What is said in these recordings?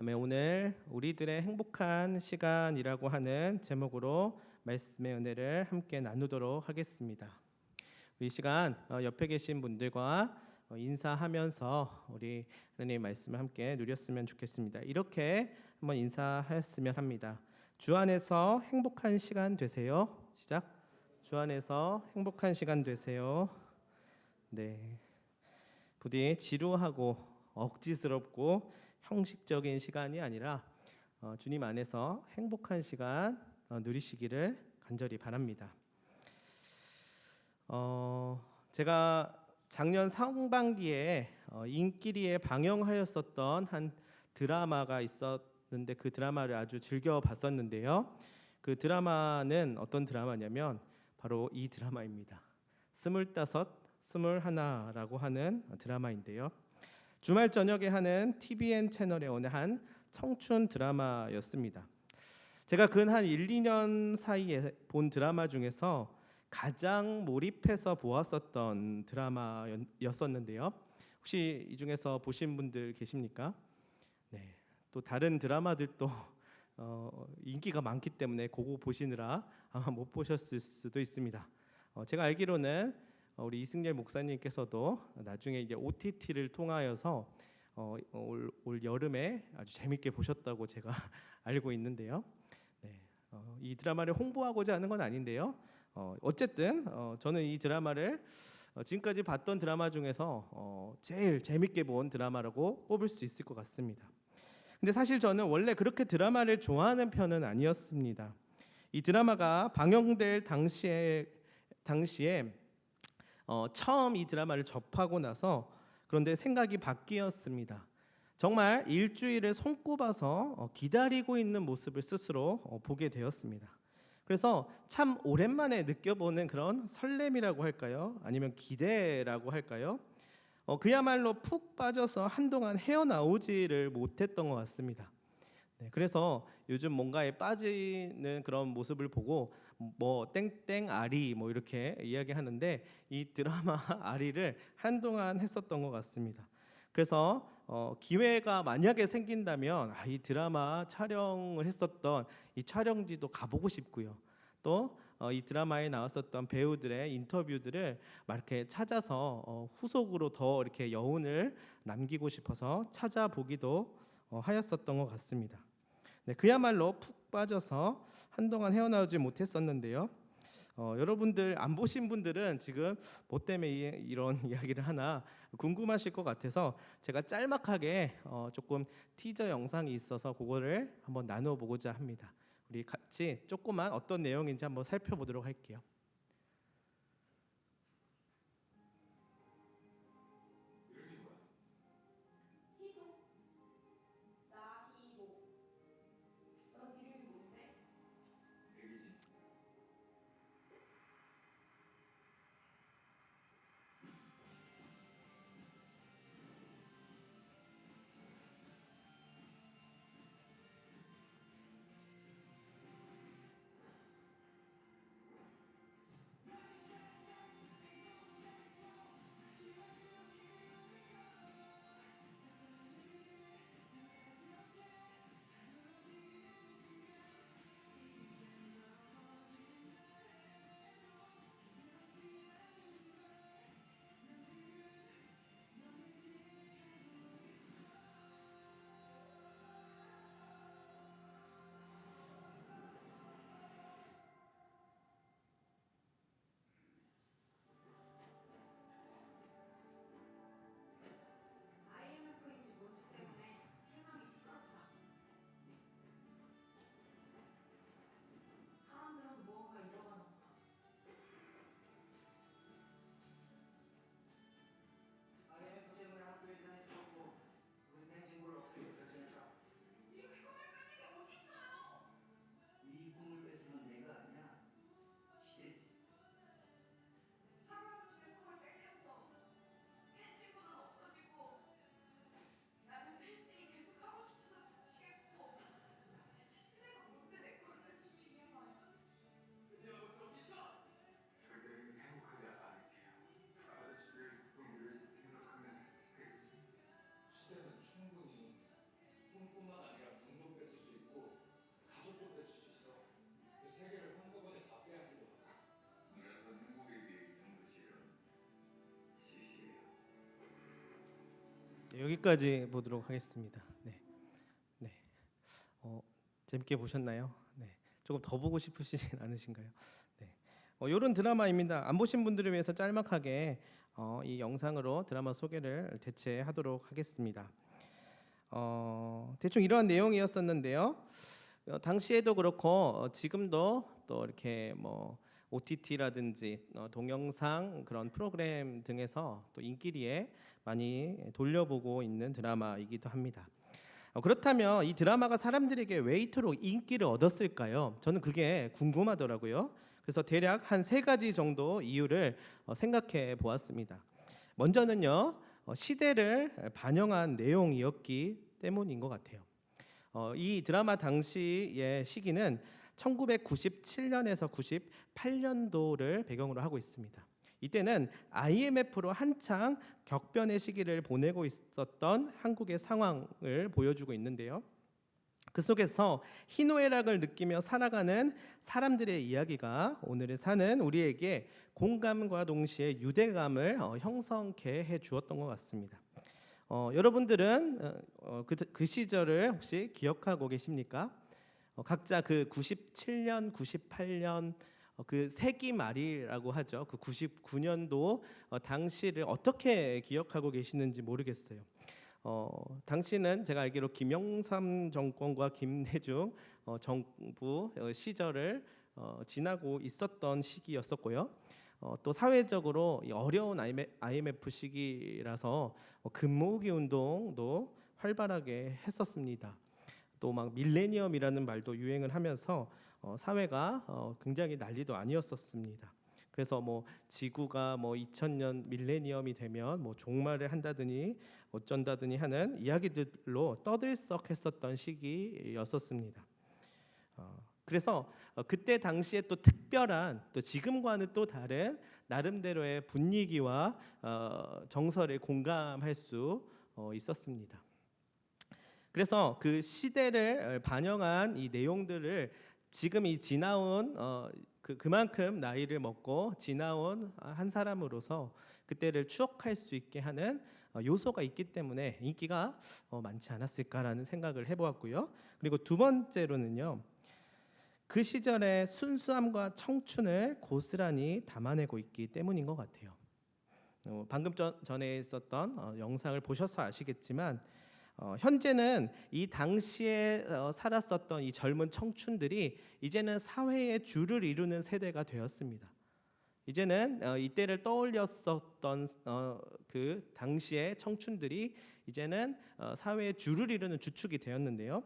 오늘 우리들의 행복한 시간이라고 하는 제목으로 말씀의 은혜를 함께 나누도록 하겠습니다. 이 시간 옆에 계신 분들과 인사하면서 우리 하나님의 말씀을 함께 누렸으면 좋겠습니다. 이렇게 한번 인사하였으면 합니다. 주 안에서 행복한 시간 되세요. 시작. 주 안에서 행복한 시간 되세요. 네. 부디 지루하고 억지스럽고 형식적인 시간이 아니라 주님 안에서 행복한 시간 누리시기를 간절히 바랍니다. 제가 작년 상반기에 인기리에 방영하였었던 한 드라마가 있었는데 그 드라마를 아주 즐겨 봤었는데요. 그 드라마는 어떤 드라마냐면 바로 이 드라마입니다. 25, 21라고 하는 드라마인데요. 주말 저녁에 하는 TVN 채널에 오는 한 청춘 드라마였습니다. 제가 근 한 1, 2년 사이에 본 드라마 중에서 가장 몰입해서 보았었던 드라마였었는데요. 혹시 이 중에서 보신 분들 계십니까? 네. 또 다른 드라마들도 인기가 많기 때문에 그거 보시느라 아마 못 보셨을 수도 있습니다. 제가 알기로는 우리 이승열 목사님께서도 나중에 이제 OTT를 통하여서 올 여름에 아주 재밌게 보셨다고 제가 알고 있는데요. 네, 이 드라마를 홍보하고자 하는 건 아닌데요. 어쨌든 저는 이 드라마를 지금까지 봤던 드라마 중에서 제일 재밌게 본 드라마라고 꼽을 수 있을 것 같습니다. 근데 사실 저는 원래 그렇게 드라마를 좋아하는 편은 아니었습니다. 이 드라마가 방영될 당시에 처음 이 드라마를 접하고 나서 그런데 생각이 바뀌었습니다. 정말 일주일을 손꼽아서 기다리고 있는 모습을 스스로 보게 되었습니다. 그래서 참 오랜만에 느껴보는 그런 설렘이라고 할까요? 아니면 기대라고 할까요? 그야말로 푹 빠져서 한동안 헤어나오지를 못했던 것 같습니다. 네, 그래서 요즘 뭔가에 빠지는 그런 모습을 보고 뭐 땡땡 아리 뭐 이렇게 이야기하는데 이 드라마 아리를 한동안 했었던 것 같습니다. 그래서 기회가 만약에 생긴다면 이 드라마 촬영을 했었던 이 촬영지도 가보고 싶고요. 또 이 드라마에 나왔었던 배우들의 인터뷰들을 막 이렇게 찾아서 후속으로 더 이렇게 여운을 남기고 싶어서 찾아보기도 하였었던 것 같습니다. 네, 그야말로 푹 빠져서 한동안 헤어나오지 못했었는데요. 여러분들 안 보신 분들은 지금 뭐 때문에 이런 이야기를 하나 궁금하실 것 같아서 제가 짤막하게 조금 티저 영상이 있어서 그거를 한번 나누어 보고자 합니다. 우리 같이 조그만 어떤 내용인지 한번 살펴보도록 할게요. 네, 여기까지 보도록 하겠습니다. 네, 네. 재밌게 보셨나요? 네, 조금 더 보고 싶으시진 않으신가요? 네, 이런 드라마입니다. 안 보신 분들을 위해서 짤막하게 이 영상으로 드라마 소개를 대체하도록 하겠습니다. 대충 이러한 내용이었었는데요. 당시에도 그렇고 지금도 또 이렇게 뭐 OTT라든지 동영상 그런 프로그램 등에서 또 인기리에 많이 돌려보고 있는 드라마이기도 합니다. 그렇다면 이 드라마가 사람들에게 왜 이토록 인기를 얻었을까요? 저는 그게 궁금하더라고요. 그래서 대략 한 3가지 정도 이유를 생각해 보았습니다. 먼저는요, 시대를 반영한 내용이었기 때문인 것 같아요. 이 드라마 당시의 시기는 1997년에서 98년도를 배경으로 하고 있습니다. 이때는 IMF로 한창 격변의 시기를 보내고 있었던 한국의 상황을 보여주고 있는데요. 그 속에서 희노애락을 느끼며 살아가는 사람들의 이야기가 오늘을 사는 우리에게 공감과 동시에 유대감을 형성케 해 주었던 것 같습니다. 여러분들은 그 시절을 혹시 기억하고 계십니까? 각자 그 97년, 98년 그 세기 말이라고 하죠. 그 99년도 당시를 어떻게 기억하고 계시는지 모르겠어요. 당시는 제가 알기로 김영삼 정권과 김대중 정부 시절을 지나고 있었던 시기였었고요. 또 사회적으로 어려운 IMF 시기라서 금모으기 운동도 활발하게 했었습니다. 또 막 밀레니엄이라는 말도 유행을 하면서 사회가 굉장히 난리도 아니었었습니다. 그래서 뭐 지구가 뭐 2000년 밀레니엄이 되면 뭐 종말을 한다더니 어쩐다더니 하는 이야기들로 떠들썩했었던 시기였었습니다. 그래서 그때 당시에 또 특별한 또 지금과는 또 다른 나름대로의 분위기와 정서를 공감할 수 있었습니다. 그래서 그 시대를 반영한 이 내용들을 지금 이 지나온 그만큼 나이를 먹고 지나온 한 사람으로서 그때를 추억할 수 있게 하는 요소가 있기 때문에 인기가 많지 않았을까라는 생각을 해보았고요. 그리고 두 번째로는요, 그 시절의 순수함과 청춘을 고스란히 담아내고 있기 때문인 것 같아요. 방금 전에 있었던 영상을 보셔서 아시겠지만 현재는 이 당시에 살았었던 이 젊은 청춘들이 이제는 사회의 주를 이루는 세대가 되었습니다. 이제는 이때를 떠올렸었던 그 당시의 청춘들이 이제는 사회의 주를 이루는 주축이 되었는데요.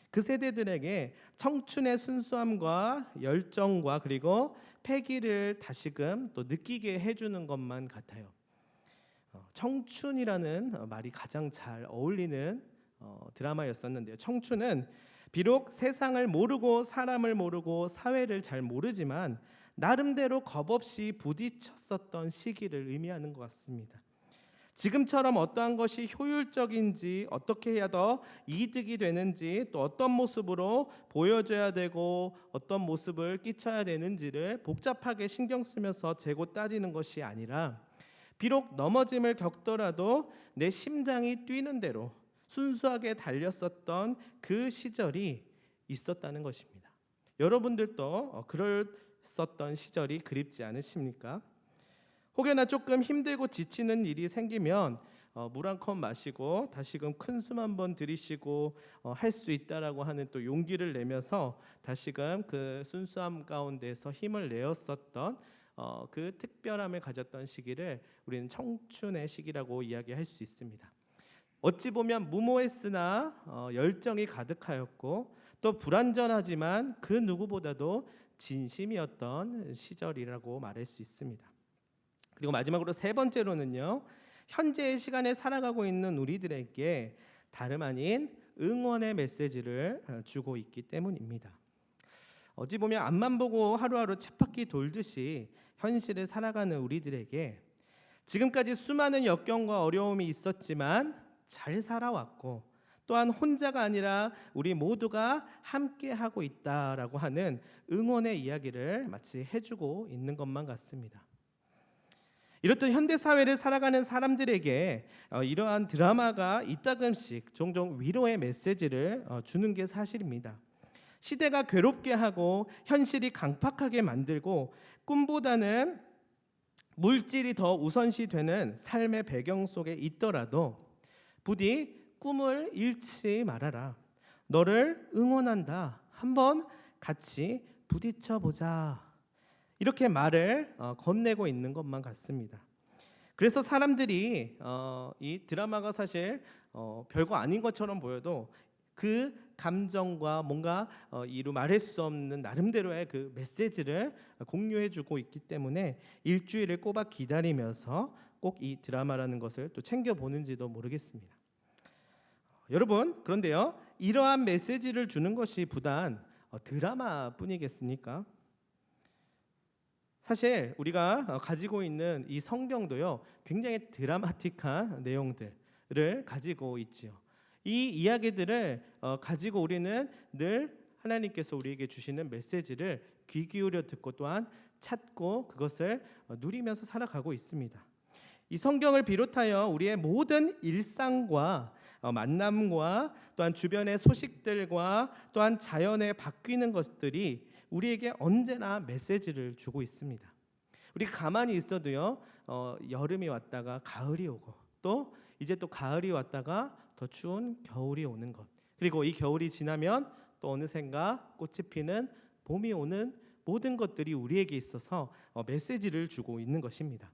그 세대들에게 청춘의 순수함과 열정과 그리고 패기를 다시금 또 느끼게 해주는 것만 같아요. 청춘이라는 말이 가장 잘 어울리는 드라마였었는데요. 청춘은 비록 세상을 모르고 사람을 모르고 사회를 잘 모르지만 나름대로 겁없이 부딪혔었던 시기를 의미하는 것 같습니다. 지금처럼 어떠한 것이 효율적인지, 어떻게 해야 더 이득이 되는지, 또 어떤 모습으로 보여줘야 되고 어떤 모습을 끼쳐야 되는지를 복잡하게 신경 쓰면서 재고 따지는 것이 아니라 비록 넘어짐을 겪더라도 내 심장이 뛰는 대로 순수하게 달렸었던 그 시절이 있었다는 것입니다. 여러분들도 그랬었던 시절이 그립지 않으십니까? 혹여나 조금 힘들고 지치는 일이 생기면 물 한 컵 마시고 다시금 큰 숨 한번 들이쉬고 할 수 있다라고 하는 또 용기를 내면서 다시금 그 순수함 가운데서 힘을 내었었던 그 특별함을 가졌던 시기를 우리는 청춘의 시기라고 이야기할 수 있습니다. 어찌 보면 무모했으나 열정이 가득하였고 또 불완전하지만 그 누구보다도 진심이었던 시절이라고 말할 수 있습니다. 그리고 마지막으로 세 번째로는요, 현재의 시간에 살아가고 있는 우리들에게 다름 아닌 응원의 메시지를 주고 있기 때문입니다. 어찌 보면 앞만 보고 하루하루 쳇바퀴 돌듯이 현실을 살아가는 우리들에게 지금까지 수많은 역경과 어려움이 있었지만 잘 살아왔고 또한 혼자가 아니라 우리 모두가 함께하고 있다라고 하는 응원의 이야기를 마치 해주고 있는 것만 같습니다. 이렇듯 현대 사회를 살아가는 사람들에게 이러한 드라마가 이따금씩 종종 위로의 메시지를 주는 게 사실입니다. 시대가 괴롭게 하고 현실이 강팍하게 만들고 꿈보다는 물질이 더 우선시되는 삶의 배경 속에 있더라도 부디 꿈을 잃지 말아라. 너를 응원한다. 한번 같이 부딪혀 보자. 이렇게 말을 건네고 있는 것만 같습니다. 그래서 사람들이 이 드라마가 사실 별거 아닌 것처럼 보여도 그 감정과 뭔가 이루 말할 수 없는 나름대로의 그 메시지를 공유해주고 있기 때문에 일주일을 꼬박 기다리면서 꼭 이 드라마라는 것을 또 챙겨보는지도 모르겠습니다. 여러분, 그런데요, 이러한 메시지를 주는 것이 부단 드라마뿐이겠습니까? 사실 우리가 가지고 있는 이 성경도요, 굉장히 드라마틱한 내용들을 가지고 있지요. 이 이야기들을 가지고 우리는 늘 하나님께서 우리에게 주시는 메시지를 귀 기울여 듣고 또한 찾고 그것을 누리면서 살아가고 있습니다. 이 성경을 비롯하여 우리의 모든 일상과 만남과 또한 주변의 소식들과 또한 자연에 바뀌는 것들이 우리에게 언제나 메시지를 주고 있습니다. 우리 가만히 있어도요, 여름이 왔다가 가을이 오고 또 이제 또 가을이 왔다가 더 추운 겨울이 오는 것, 그리고 이 겨울이 지나면 또 어느샌가 꽃이 피는 봄이 오는 모든 것들이 우리에게 있어서 메시지를 주고 있는 것입니다.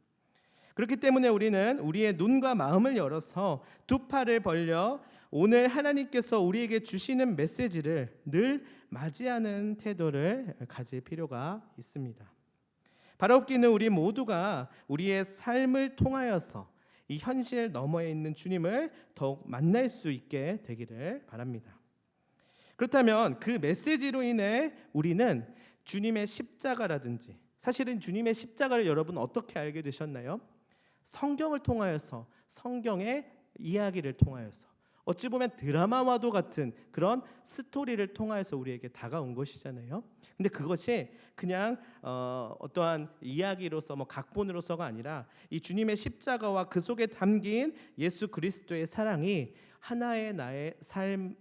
그렇기 때문에 우리는 우리의 눈과 마음을 열어서 두 팔을 벌려 오늘 하나님께서 우리에게 주시는 메시지를 늘 맞이하는 태도를 가질 필요가 있습니다. 바라옵기는 우리 모두가 우리의 삶을 통하여서 이 현실 너머에 있는 주님을 더욱 만날 수 있게 되기를 바랍니다. 그렇다면 그 메시지로 인해 우리는 주님의 십자가라든지, 사실은 주님의 십자가를 여러분 어떻게 알게 되셨나요? 성경을 통하여서, 성경의 이야기를 통하여서, 어찌 보면 드라마와도 같은 그런 스토리를 통하여서 우리에게 다가온 것이잖아요. 근데 그것이 그냥 어떠한 이야기로서 각본으로서가 아니라 이 주님의 십자가와 그 속에 담긴 예수 그리스도의 사랑이 하나의 나의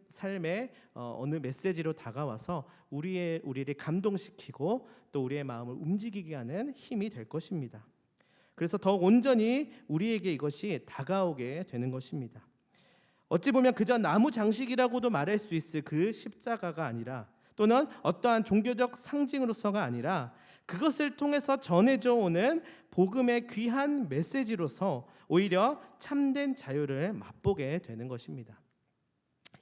삶의 어느 메시지로 다가와서 우리를 감동시키고 또 우리의 마음을 움직이게 하는 힘이 될 것입니다. 그래서 더욱 온전히 우리에게 이것이 다가오게 되는 것입니다. 어찌 보면 그저 나무 장식이라고도 말할 수 있을 그 십자가가 아니라, 또는 어떠한 종교적 상징으로서가 아니라 그것을 통해서 전해져 오는 복음의 귀한 메시지로서 오히려 참된 자유를 맛보게 되는 것입니다.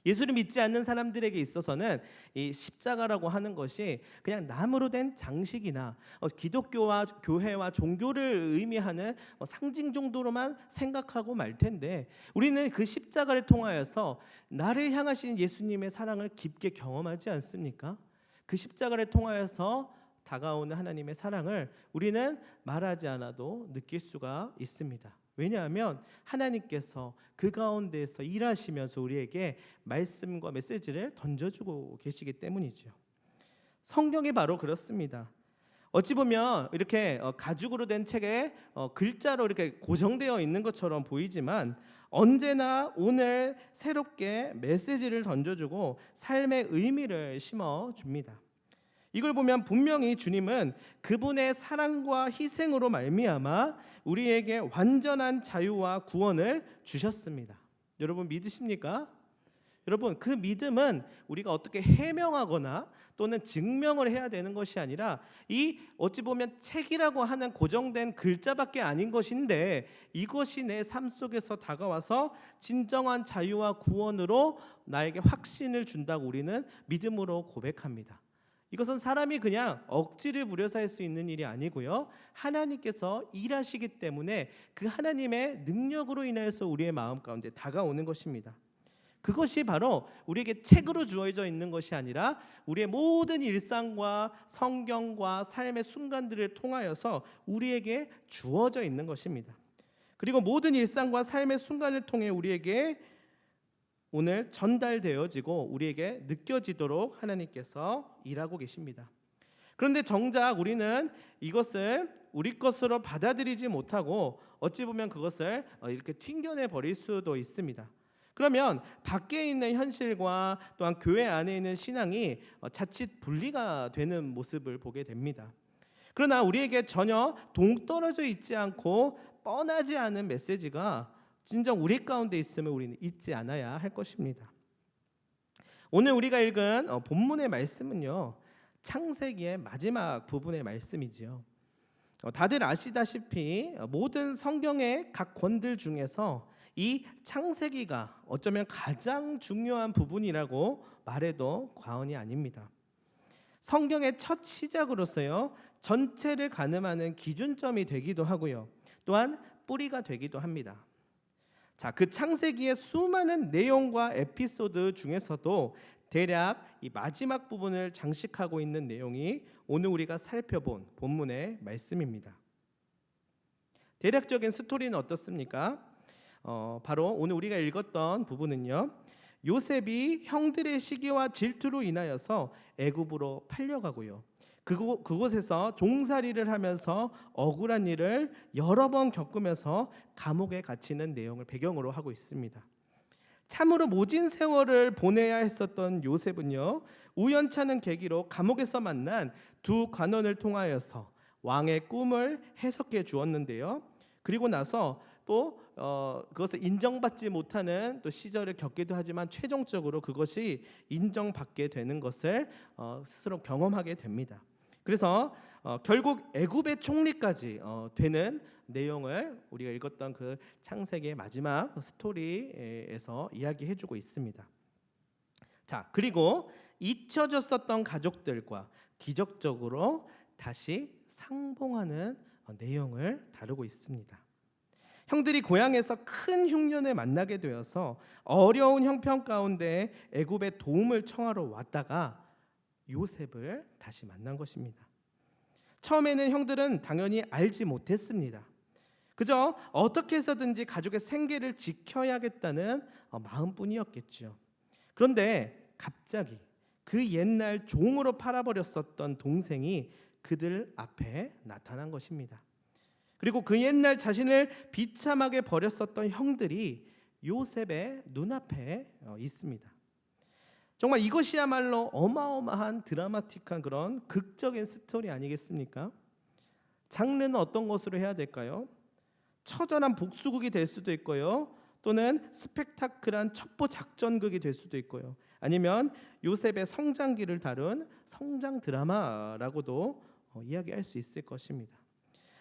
예수를 믿지 않는 사람들에게 있어서는 이 십자가라고 하는 것이 그냥 나무로 된 장식이나 기독교와 교회와 종교를 의미하는 상징 정도로만 생각하고 말 텐데, 우리는 그 십자가를 통하여서 나를 향하신 예수님의 사랑을 깊게 경험하지 않습니까? 그 십자가를 통하여서 다가오는 하나님의 사랑을 우리는 말하지 않아도 느낄 수가 있습니다. 왜냐하면 하나님께서 그 가운데에서 일하시면서 우리에게 말씀과 메시지를 던져주고 계시기 때문이죠. 성경이 바로 그렇습니다. 어찌 보면 이렇게 가죽으로 된 책에 글자로 이렇게 고정되어 있는 것처럼 보이지만 언제나 오늘 새롭게 메시지를 던져주고 삶의 의미를 심어줍니다. 이걸 보면 분명히 주님은 그분의 사랑과 희생으로 말미암아 우리에게 완전한 자유와 구원을 주셨습니다. 여러분 믿으십니까? 여러분, 그 믿음은 우리가 어떻게 해명하거나 또는 증명을 해야 되는 것이 아니라 이 어찌 보면 책이라고 하는 고정된 글자밖에 아닌 것인데, 이것이 내 삶 속에서 다가와서 진정한 자유와 구원으로 나에게 확신을 준다고 우리는 믿음으로 고백합니다. 이것은 사람이 그냥 억지를 부려서 할 수 있는 일이 아니고요, 하나님께서 일하시기 때문에 그 하나님의 능력으로 인해서 우리의 마음 가운데 다가오는 것입니다. 그것이 바로 우리에게 책으로 주어져 있는 것이 아니라 우리의 모든 일상과 성경과 삶의 순간들을 통하여서 우리에게 주어져 있는 것입니다. 그리고 모든 일상과 삶의 순간을 통해 우리에게 오늘 전달되어지고 우리에게 느껴지도록 하나님께서 일하고 계십니다. 그런데 정작 우리는 이것을 우리 것으로 받아들이지 못하고 어찌 보면 그것을 이렇게 튕겨내 버릴 수도 있습니다. 그러면 밖에 있는 현실과 또한 교회 안에 있는 신앙이 자칫 분리가 되는 모습을 보게 됩니다. 그러나 우리에게 전혀 동떨어져 있지 않고 뻔하지 않은 메시지가 진정 우리 가운데 있음을 우리는 잊지 않아야 할 것입니다. 오늘 우리가 읽은 본문의 말씀은요, 창세기의 마지막 부분의 말씀이지요. 다들 아시다시피 모든 성경의 각 권들 중에서 이 창세기가 어쩌면 가장 중요한 부분이라고 말해도 과언이 아닙니다. 성경의 첫 시작으로서요, 전체를 가늠하는 기준점이 되기도 하고요, 또한 뿌리가 되기도 합니다. 자, 그 창세기의 수많은 내용과 에피소드 중에서도 대략 이 마지막 부분을 장식하고 있는 내용이 오늘 우리가 살펴본 본문의 말씀입니다. 대략적인 스토리는 어떻습니까? 바로 오늘 우리가 읽었던 부분은요, 요셉이 형들의 시기와 질투로 인하여서 애굽으로 팔려가고요, 그곳에서 종살이를 하면서 억울한 일을 여러 번 겪으면서 감옥에 갇히는 내용을 배경으로 하고 있습니다. 참으로 모진 세월을 보내야 했었던 요셉은요, 우연찮은 계기로 감옥에서 만난 두 관원을 통하여서 왕의 꿈을 해석해 주었는데요, 그리고 나서 또 그것을 인정받지 못하는 또 시절을 겪기도 하지만 최종적으로 그것이 인정받게 되는 것을 스스로 경험하게 됩니다. 그래서 결국 애굽의 총리까지 되는 내용을 우리가 읽었던 그 창세기의 마지막 스토리에서 이야기해주고 있습니다. 자, 그리고 잊혀졌었던 가족들과 기적적으로 다시 상봉하는 내용을 다루고 있습니다. 형들이 고향에서 큰 흉년을 만나게 되어서 어려운 형편 가운데 애굽의 도움을 청하러 왔다가 요셉을 다시 만난 것입니다. 처음에는 형들은 당연히 알지 못했습니다. 그저 어떻게 해서든지 가족의 생계를 지켜야겠다는 마음뿐이었겠죠. 그런데 갑자기 그 옛날 종으로 팔아버렸었던 동생이 그들 앞에 나타난 것입니다. 그리고 그 옛날 자신을 비참하게 버렸었던 형들이 요셉의 눈앞에 있습니다. 정말 이것이야말로 어마어마한 드라마틱한 그런 극적인 스토리 아니겠습니까? 장르는 어떤 것으로 해야 될까요? 처절한 복수극이 될 수도 있고요, 또는 스펙타클한 첩보 작전극이 될 수도 있고요, 아니면 요셉의 성장기를 다룬 성장 드라마라고도 이야기할 수 있을 것입니다.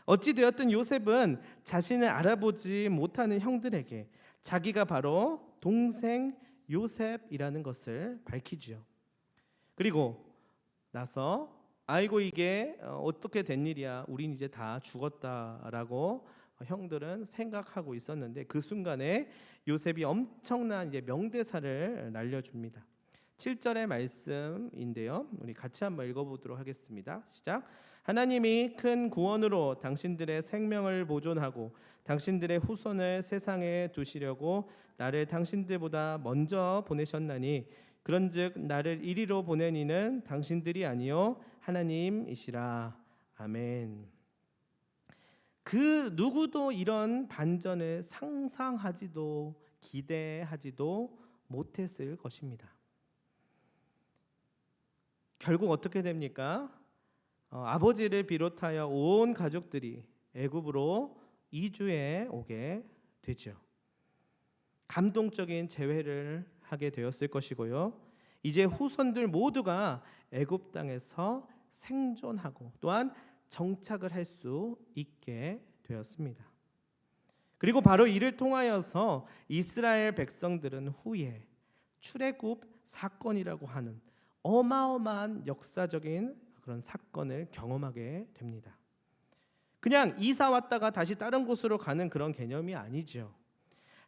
어찌되었든 요셉은 자신을 알아보지 못하는 형들에게 자기가 바로 동생 요셉이라는 것을 밝히지요. 그리고 나서 아이고 이게 어떻게 된 일이야, 우린 이제 다 죽었다라고 형들은 생각하고 있었는데 그 순간에 요셉이 엄청난 이제 명대사를 날려줍니다. 7절의 말씀인데요, 우리 같이 한번 읽어보도록 하겠습니다. 시작. 하나님이 큰 구원으로 당신들의 생명을 보존하고 당신들의 후손을 세상에 두시려고 나를 당신들보다 먼저 보내셨나니 그런즉 나를 이리로 보낸 이는 당신들이 아니요 하나님이시라. 아멘. 그 누구도 이런 반전을 상상하지도 기대하지도 못했을 것입니다. 결국 어떻게 됩니까? 아버지를 비롯하여 온 가족들이 애굽으로 이주해 오게 되죠. 감동적인 재회를 하게 되었을 것이고요, 이제 후손들 모두가 애굽 땅에서 생존하고 또한 정착을 할 수 있게 되었습니다. 그리고 바로 이를 통하여서 이스라엘 백성들은 후에 출애굽 사건이라고 하는 어마어마한 역사적인 그런 사건을 경험하게 됩니다. 그냥 이사 왔다가 다시 다른 곳으로 가는 그런 개념이 아니죠.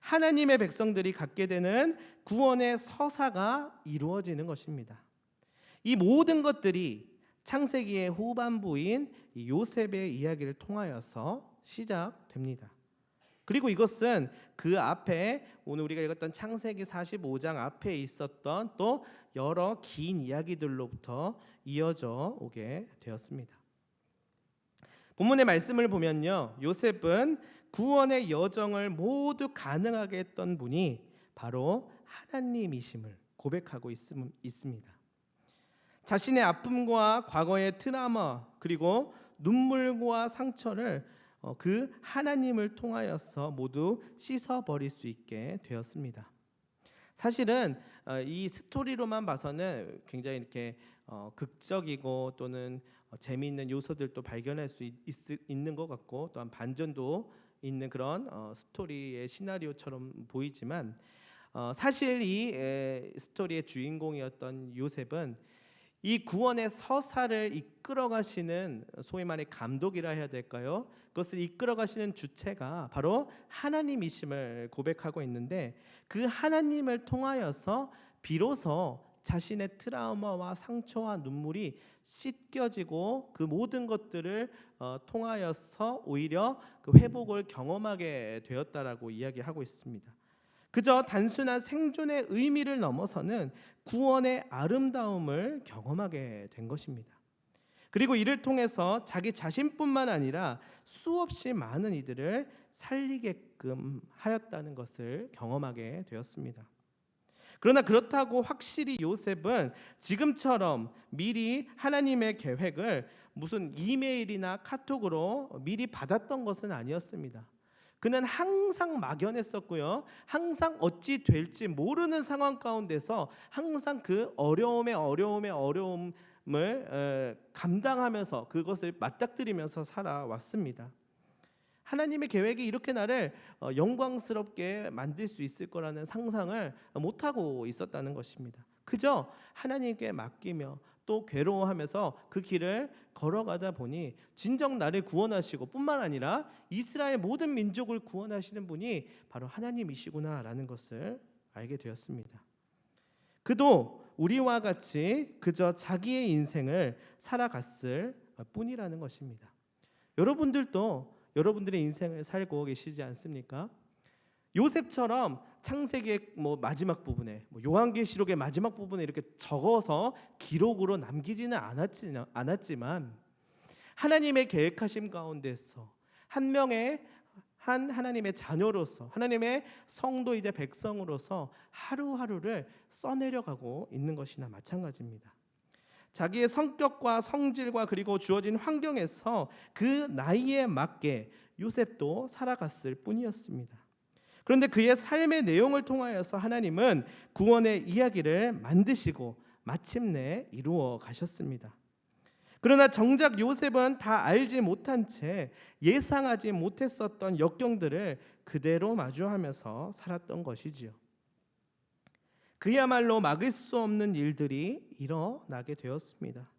하나님의 백성들이 갖게 되는 구원의 서사가 이루어지는 것입니다. 이 모든 것들이 창세기의 후반부인 요셉의 이야기를 통하여서 시작됩니다. 그리고 이것은 그 앞에 오늘 우리가 읽었던 창세기 45장 앞에 있었던 또 여러 긴 이야기들로부터 이어져 오게 되었습니다. 본문의 말씀을 보면요, 요셉은 구원의 여정을 모두 가능하게 했던 분이 바로 하나님이심을 고백하고 있습니다. 자신의 아픔과 과거의 트라우마 그리고 눈물과 상처를 그 하나님을 통하여서 모두 씻어버릴 수 있게 되었습니다. 사실은 이 스토리로만 봐서는 굉장히 이렇게 극적이고 또는 재미있는 요소들도 발견할 수 있는 것 같고, 또한 반전도 있는 그런 스토리의 시나리오처럼 보이지만 사실 이 스토리의 주인공이었던 요셉은 이 구원의 서사를 이끌어가시는, 소위 말해 감독이라 해야 될까요? 그것을 이끌어가시는 주체가 바로 하나님이심을 고백하고 있는데, 그 하나님을 통하여서 비로소 자신의 트라우마와 상처와 눈물이 씻겨지고 그 모든 것들을 통하여서 오히려 그 회복을 경험하게 되었다라고 이야기하고 있습니다. 그저 단순한 생존의 의미를 넘어서는 구원의 아름다움을 경험하게 된 것입니다. 그리고 이를 통해서 자기 자신뿐만 아니라 수없이 많은 이들을 살리게끔 하였다는 것을 경험하게 되었습니다. 그러나 그렇다고 확실히 요셉은 지금처럼 미리 하나님의 계획을 무슨 이메일이나 카톡으로 미리 받았던 것은 아니었습니다. 그는 항상 막연했었고요, 항상 어찌 될지 모르는 상황 가운데서 항상 그 어려움을 감당하면서 그것을 맞닥뜨리면서 살아왔습니다. 하나님의 계획이 이렇게 나를 영광스럽게 만들 수 있을 거라는 상상을 못하고 있었다는 것입니다. 그저 하나님께 맡기며 또 괴로워하면서 그 길을 걸어가다 보니 진정 나를 구원하시고 뿐만 아니라 이스라엘 모든 민족을 구원하시는 분이 바로 하나님이시구나라는 것을 알게 되었습니다. 그도 우리와 같이 그저 자기의 인생을 살아갔을 뿐이라는 것입니다. 여러분들도 여러분들의 인생을 살고 계시지 않습니까? 요셉처럼 창세기의 마지막 부분에, 요한계시록의 마지막 부분에 이렇게 적어서 기록으로 남기지는 않았지만 하나님의 계획하심 가운데서 한 명의 하나님의 자녀로서, 하나님의 성도이자 백성으로서 하루하루를 써내려가고 있는 것이나 마찬가지입니다. 자기의 성격과 성질과 그리고 주어진 환경에서 그 나이에 맞게 요셉도 살아갔을 뿐이었습니다. 그런데 그의 삶의 내용을 통하여서 하나님은 구원의 이야기를 만드시고 마침내 이루어 가셨습니다. 그러나 정작 요셉은 다 알지 못한 채 예상하지 못했었던 역경들을 그대로 마주하면서 살았던 것이지요. 그야말로 막을 수 없는 일들이 일어나게 되었습니다.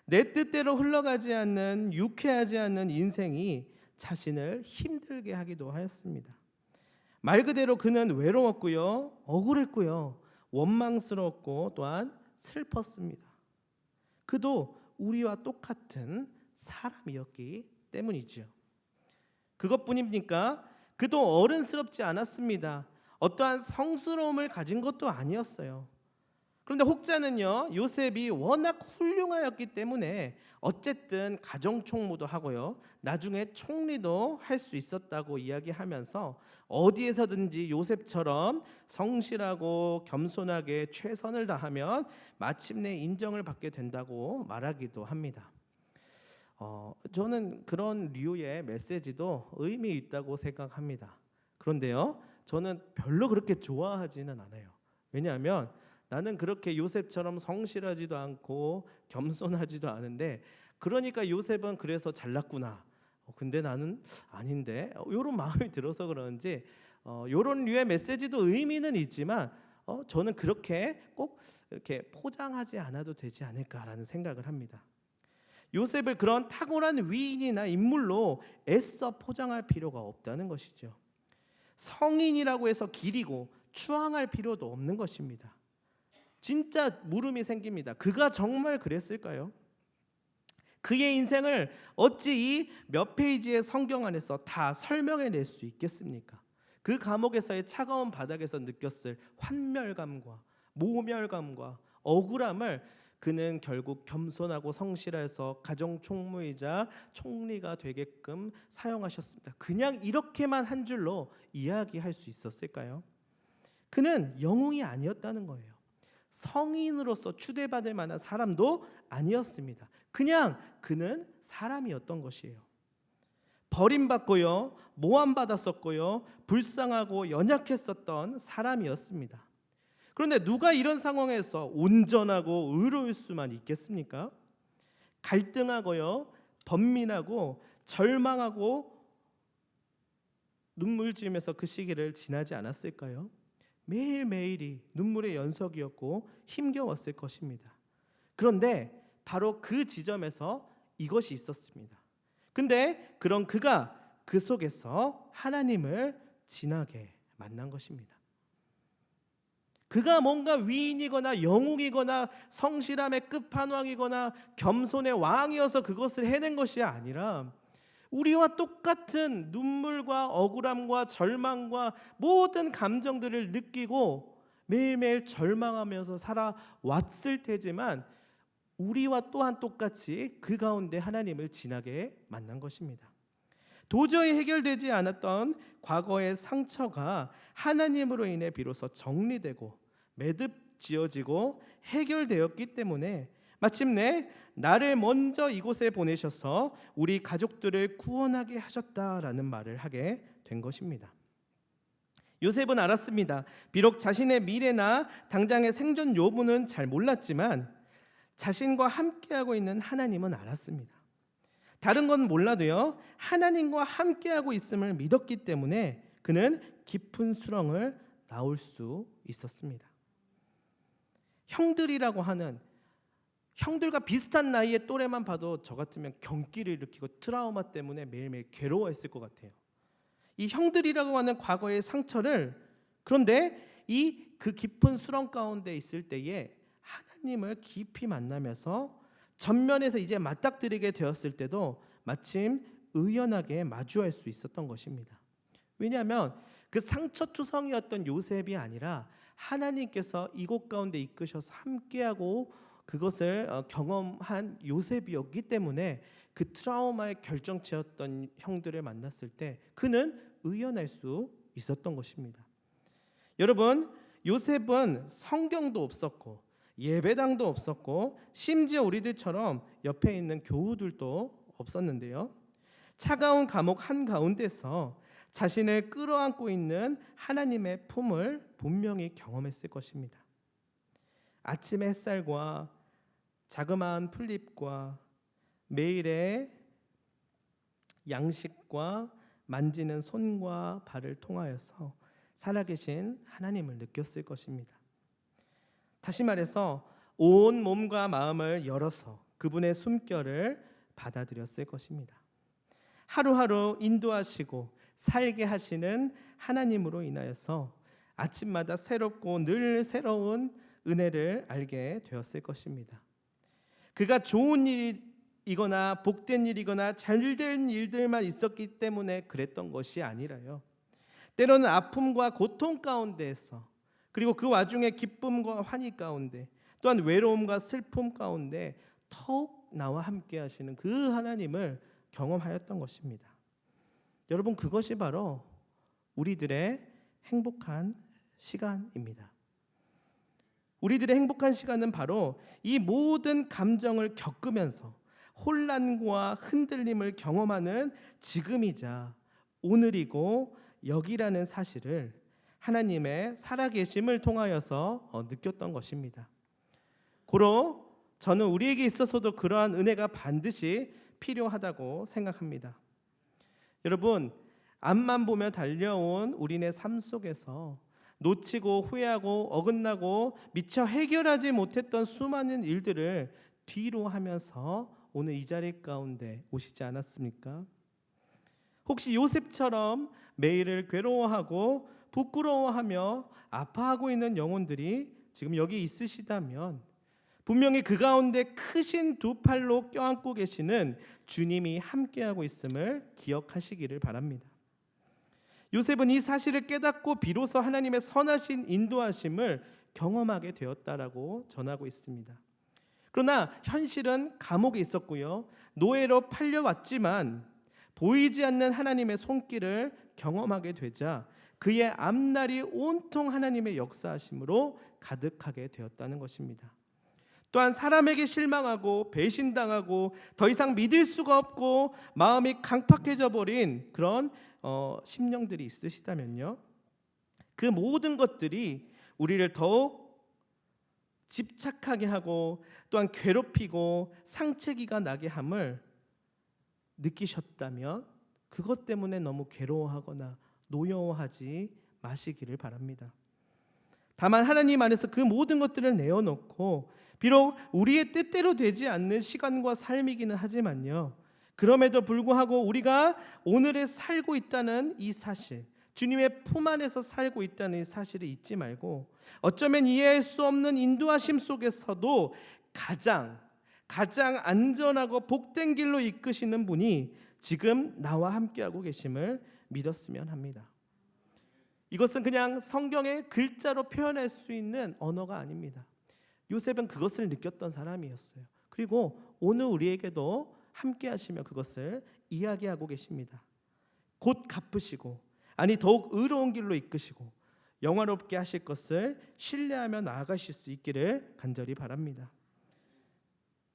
내 뜻대로 흘러가지 않는, 유쾌하지 않는 인생이 자신을 힘들게 하기도 하였습니다. 말 그대로 그는 외로웠고요, 억울했고요, 원망스러웠고 또한 슬펐습니다. 그도 우리와 똑같은 사람이었기 때문이죠. 그것뿐입니까? 그도 어른스럽지 않았습니다. 어떠한 성스러움을 가진 것도 아니었어요. 그런데 혹자는요, 요셉이 워낙 훌륭하였기 때문에 어쨌든 가정총무도 하고요, 나중에 총리도 할 수 있었다고 이야기하면서 어디에서든지 요셉처럼 성실하고 겸손하게 최선을 다하면 마침내 인정을 받게 된다고 말하기도 합니다. 저는 그런 류의 메시지도 의미 있다고 생각합니다. 그런데요, 저는 별로 그렇게 좋아하지는 않아요. 왜냐하면 나는 그렇게 요셉처럼 성실하지도 않고 겸손하지도 않은데, 그러니까 요셉은 그래서 잘났구나, 근데 나는 아닌데, 이런 마음이 들어서 그런지 이런 류의 메시지도 의미는 있지만 저는 그렇게 꼭 이렇게 포장하지 않아도 되지 않을까라는 생각을 합니다. 요셉을 그런 탁월한 위인이나 인물로 애써 포장할 필요가 없다는 것이죠. 성인이라고 해서 기리고 추앙할 필요도 없는 것입니다. 진짜 물음이 생깁니다. 그가 정말 그랬을까요? 그의 인생을 어찌 이 몇 페이지의 성경 안에서 다 설명해낼 수 있겠습니까? 그 감옥에서의 차가운 바닥에서 느꼈을 환멸감과 모멸감과 억울함을 그는 결국 겸손하고 성실해서 가정 총무이자 총리가 되게끔 사용하셨습니다. 그냥 이렇게만 한 줄로 이야기할 수 있었을까요? 그는 영웅이 아니었다는 거예요. 성인으로서 추대받을 만한 사람도 아니었습니다. 그냥 그는 사람이었던 것이에요. 버림받고요, 모함받았었고요, 불쌍하고 연약했었던 사람이었습니다. 그런데 누가 이런 상황에서 온전하고 의로울 수만 있겠습니까? 갈등하고요, 번민하고 절망하고 눈물 지으면서 그 시기를 지나지 않았을까요? 매일매일이 눈물의 연속이었고 힘겨웠을 것입니다. 그런데 바로 그 지점에서 이것이 있었습니다. 근데 그런 그가 그 속에서 하나님을 진하게 만난 것입니다. 그가 뭔가 위인이거나 영웅이거나 성실함의 끝판왕이거나 겸손의 왕이어서 그것을 해낸 것이 아니라 우리와 똑같은 눈물과 억울함과 절망과 모든 감정들을 느끼고 매일매일 절망하면서 살아왔을 테지만 우리와 또한 똑같이 그 가운데 하나님을 진하게 만난 것입니다. 도저히 해결되지 않았던 과거의 상처가 하나님으로 인해 비로소 정리되고 매듭 지어지고 해결되었기 때문에 마침내 나를 먼저 이곳에 보내셔서 우리 가족들을 구원하게 하셨다라는 말을 하게 된 것입니다. 요셉은 알았습니다. 비록 자신의 미래나 당장의 생존 여부는 잘 몰랐지만 자신과 함께하고 있는 하나님은 알았습니다. 다른 건 몰라도요, 하나님과 함께하고 있음을 믿었기 때문에 그는 깊은 수렁을 나올 수 있었습니다. 형들이라고 하는 형들과 비슷한 나이의 또래만 봐도 저 같으면 경기를 일으키고 트라우마 때문에 매일매일 괴로워했을 것 같아요. 이 형들이라고 하는 과거의 상처를, 그런데 이 그 깊은 수렁 가운데 있을 때에 하나님을 깊이 만나면서 전면에서 이제 맞닥뜨리게 되었을 때도 마침 의연하게 마주할 수 있었던 것입니다. 왜냐하면 그 상처투성이었던 요셉이 아니라 하나님께서 이곳 가운데 이끄셔서 함께하고 그것을 경험한 요셉이었기 때문에 그 트라우마의 결정체였던 형들을 만났을 때 그는 의연할 수 있었던 것입니다. 여러분, 요셉은 성경도 없었고 예배당도 없었고 심지어 우리들처럼 옆에 있는 교우들도 없었는데요, 차가운 감옥 한가운데서 자신을 끌어안고 있는 하나님의 품을 분명히 경험했을 것입니다. 아침의 햇살과 자그마한 풀잎과 매일의 양식과 만지는 손과 발을 통하여서 살아계신 하나님을 느꼈을 것입니다. 다시 말해서 온 몸과 마음을 열어서 그분의 숨결을 받아들였을 것입니다. 하루하루 인도하시고 살게 하시는 하나님으로 인하여서 아침마다 새롭고 늘 새로운 은혜를 알게 되었을 것입니다. 그가 좋은 일이거나 복된 일이거나 잘된 일들만 있었기 때문에 그랬던 것이 아니라요, 때로는 아픔과 고통 가운데에서, 그리고 그 와중에 기쁨과 환희 가운데, 또한 외로움과 슬픔 가운데 더욱 나와 함께 하시는 그 하나님을 경험하였던 것입니다. 여러분, 그것이 바로 우리들의 행복한 시간입니다. 우리들의 행복한 시간은 바로 이 모든 감정을 겪으면서 혼란과 흔들림을 경험하는 지금이자 오늘이고 여기라는 사실을 하나님의 살아계심을 통하여서 느꼈던 것입니다. 고로 저는 우리에게 있어서도 그러한 은혜가 반드시 필요하다고 생각합니다. 여러분, 앞만 보며 달려온 우리네 삶 속에서 놓치고 후회하고 어긋나고 미처 해결하지 못했던 수많은 일들을 뒤로 하면서 오늘 이 자리 가운데 오시지 않았습니까? 혹시 요셉처럼 매일을 괴로워하고 부끄러워하며 아파하고 있는 영혼들이 지금 여기 있으시다면 분명히 그 가운데 크신 두 팔로 껴안고 계시는 주님이 함께하고 있음을 기억하시기를 바랍니다. 요셉은 이 사실을 깨닫고 비로소 하나님의 선하신 인도하심을 경험하게 되었다라고 전하고 있습니다. 그러나 현실은 감옥에 있었고요, 노예로 팔려왔지만 보이지 않는 하나님의 손길을 경험하게 되자 그의 앞날이 온통 하나님의 역사하심으로 가득하게 되었다는 것입니다. 또한 사람에게 실망하고 배신당하고 더 이상 믿을 수가 없고 마음이 강팍해져 버린 그런 심령들이 있으시다면요, 그 모든 것들이 우리를 더욱 집착하게 하고 또한 괴롭히고 상처기가 나게 함을 느끼셨다면 그것 때문에 너무 괴로워하거나 노여워하지 마시기를 바랍니다. 다만 하나님 안에서 그 모든 것들을 내어놓고 비록 우리의 뜻대로 되지 않는 시간과 삶이기는 하지만요, 그럼에도 불구하고 우리가 오늘에 살고 있다는 이 사실, 주님의 품 안에서 살고 있다는 이 사실을 잊지 말고 어쩌면 이해할 수 없는 인도하심 속에서도 가장 안전하고 복된 길로 이끄시는 분이 지금 나와 함께하고 계심을 믿었으면 합니다. 이것은 그냥 성경의 글자로 표현할 수 있는 언어가 아닙니다. 요셉은 그것을 느꼈던 사람이었어요. 그리고 오늘 우리에게도 함께 하시며 그것을 이야기하고 계십니다. 곧 갚으시고 더욱 의로운 길로 이끄시고 영화롭게 하실 것을 신뢰하며 나아가실 수 있기를 간절히 바랍니다.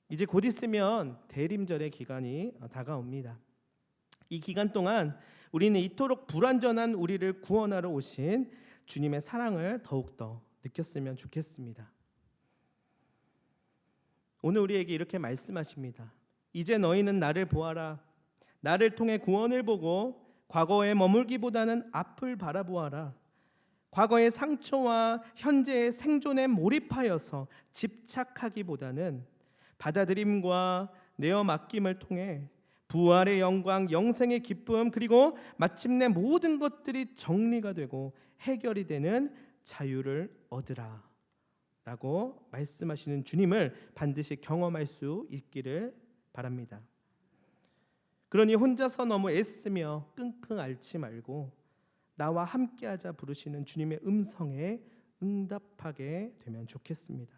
이제 곧 있으면 대림절의 기간이 다가옵니다. 이 기간 동안 우리는 이토록 불완전한 우리를 구원하러 오신 주님의 사랑을 더욱더 느꼈으면 좋겠습니다. 오늘 우리에게 이렇게 말씀하십니다. 이제 너희는 나를 보아라. 나를 통해 구원을 보고 과거에 머물기보다는 앞을 바라보아라. 과거의 상처와 현재의 생존에 몰입하여서 집착하기보다는 받아들임과 내어 맡김을 통해 부활의 영광, 영생의 기쁨, 그리고 마침내 모든 것들이 정리가 되고 해결이 되는 자유를 얻으라 라고 말씀하시는 주님을 반드시 경험할 수 있기를 바랍니다. 그러니 혼자서 너무 애쓰며 끙끙 앓지 말고 나와 함께하자 부르시는 주님의 음성에 응답하게 되면 좋겠습니다.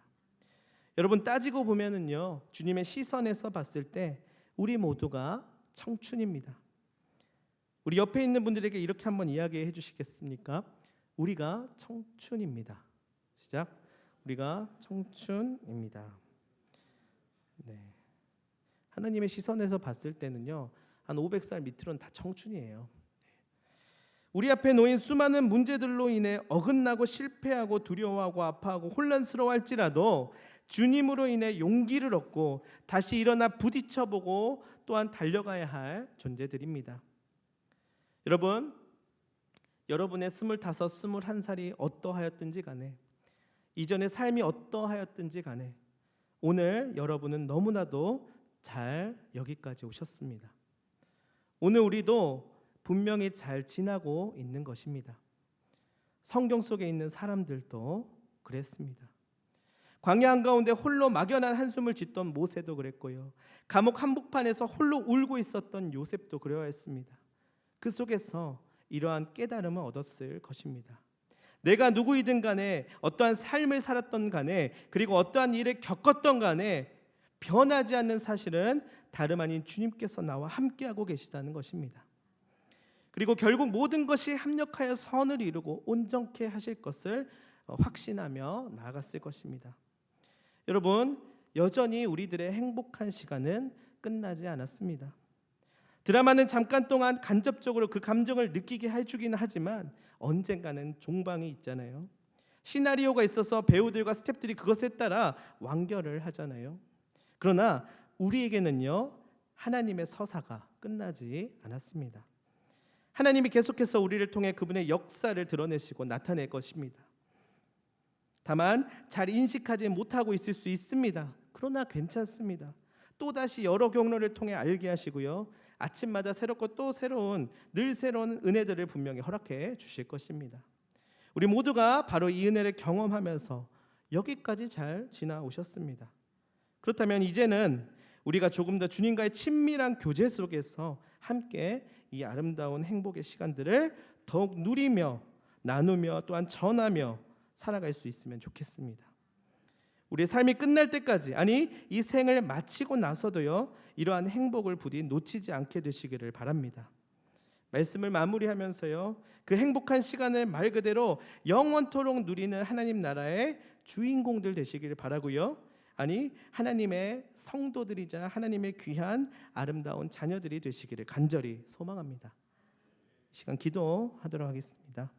여러분, 따지고 보면은요, 주님의 시선에서 봤을 때 우리 모두가 청춘입니다. 우리 옆에 있는 분들에게 이렇게 한번 이야기해 주시겠습니까? 우리가 청춘입니다. 시작. 우리가 청춘입니다. 네. 하나님의 시선에서 봤을 때는요, 한 500살 밑으로는 다 청춘이에요. 우리 앞에 놓인 수많은 문제들로 인해 어긋나고 실패하고 두려워하고 아파하고 혼란스러워할지라도 주님으로 인해 용기를 얻고 다시 일어나 부딪혀보고 또한 달려가야 할 존재들입니다. 여러분, 여러분의 25, 21살이 어떠하였든지 간에, 이전의 삶이 어떠하였든지 간에 오늘 여러분은 너무나도 잘 여기까지 오셨습니다. 오늘 우리도 분명히 잘 지나고 있는 것입니다. 성경 속에 있는 사람들도 그랬습니다. 광야 한가운데 홀로 막연한 한숨을 짓던 모세도 그랬고요, 감옥 한복판에서 홀로 울고 있었던 요셉도 그러했습니다. 그 속에서 이러한 깨달음을 얻었을 것입니다. 내가 누구이든 간에 어떠한 삶을 살았던 간에 그리고 어떠한 일을 겪었던 간에 변하지 않는 사실은 다름 아닌 주님께서 나와 함께하고 계시다는 것입니다. 그리고 결국 모든 것이 합력하여 선을 이루고 온전케 하실 것을 확신하며 나아갔을 것입니다. 여러분, 여전히 우리들의 행복한 시간은 끝나지 않았습니다. 드라마는 잠깐 동안 간접적으로 그 감정을 느끼게 해주기는 하지만 언젠가는 종방이 있잖아요. 시나리오가 있어서 배우들과 스태프들이 그것에 따라 완결을 하잖아요. 그러나 우리에게는요, 하나님의 서사가 끝나지 않았습니다. 하나님이 계속해서 우리를 통해 그분의 역사를 드러내시고 나타낼 것입니다. 다만 잘 인식하지 못하고 있을 수 있습니다. 그러나 괜찮습니다. 또다시 여러 경로를 통해 알게 하시고요, 아침마다 새롭고 또 늘 새로운 은혜들을 분명히 허락해 주실 것입니다. 우리 모두가 바로 이 은혜를 경험하면서 여기까지 잘 지나오셨습니다. 그렇다면 이제는 우리가 조금 더 주님과의 친밀한 교제 속에서 함께 이 아름다운 행복의 시간들을 더욱 누리며 나누며 또한 전하며 살아갈 수 있으면 좋겠습니다. 우리의 삶이 끝날 때까지, 아니 이 생을 마치고 나서도요, 이러한 행복을 부디 놓치지 않게 되시기를 바랍니다. 말씀을 마무리하면서요, 그 행복한 시간을 말 그대로 영원토록 누리는 하나님 나라의 주인공들 되시기를 바라고요, 아니 하나님의 성도들이자 하나님의 귀한 아름다운 자녀들이 되시기를 간절히 소망합니다. 이 시간 기도하도록 하겠습니다.